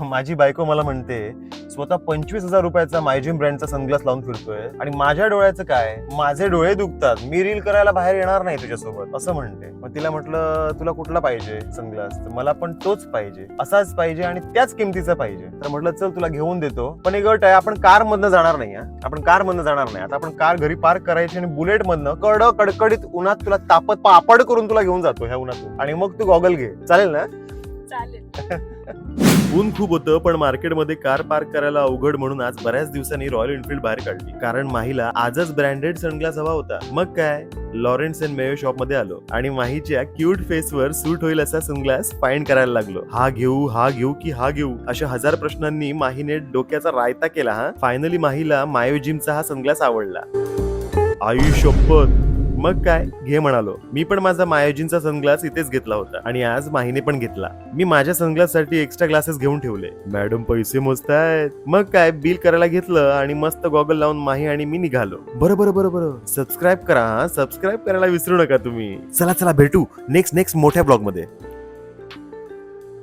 माझी बायको मला म्हणते स्वतः 25,000 रुपयाचा मायजिम ब्रँडचा सनग्लास लावून फिरतोय आणि माझ्या डोळ्याचं काय, माझे डोळे दुखतात, मी रील करायला बाहेर येणार नाही तुझ्यासोबत असं म्हणते. मग तिला म्हटलं तुला कुठला पाहिजे सनग्लास, तर मला पण तोच पाहिजे, असाच पाहिजे आणि त्याच किमतीचा पाहिजे. तर म्हटलं चल तुला घेऊन देतो, पण एक अट आहे, आपण कार मधनं जाणार नाही. आपण कार मधनं जाणार नाही. आता आपण कार घरी पार्क करायची आणि बुलेट मधनं कडकडीत उन्हात तुला तापत पापड करून तुला घेऊन जातो ह्या उन्हातून, आणि मग तू गॉगल घे. चालेल ना? चालेल. ऊन खूप होतं, पण मार्केटमध्ये कार पार्क करायला अवघड म्हणून आज बऱ्याच दिवसांनी रॉयल एनफिल्ड बाहेर काढली. कारण माहीला आजच ब्रँडेड सनग्लास हवा होता. मग काय, लॉरेन्स अँड मेयो शॉप मध्ये आलो आणि माहीच्या क्यूट फेसवर सूट होईल असा सनग्लास फाइंड करायला लागलो. हा घेऊ की हा घेऊ अशा 1000 प्रश्नांनी माहीने डोक्याचा रायता केला. फायनली माहीला मायोजिमचा हा सनग्लास आवडला. आई शपथ, मग काय घे म्हणालो. मी पण माझा मायोजिनचा सनग्लास इथेच घेतला होता आणि आज माहीने पण घेतला. मी माझ्या सनग्लास साठी एक्स्ट्रा ग्लासेस घेऊन ठेवले. मॅडम पैसे मोजतायत. मग काय बिल करायला घेतलं आणि मस्त गॉगल लावून माही आणि मी निघालो. बरं सबस्क्राईब करा. सबस्क्राईब करायला विसरू नका तुम्ही. चला भेटू नेक्स्ट मोठ्या ब्लॉग मध्ये.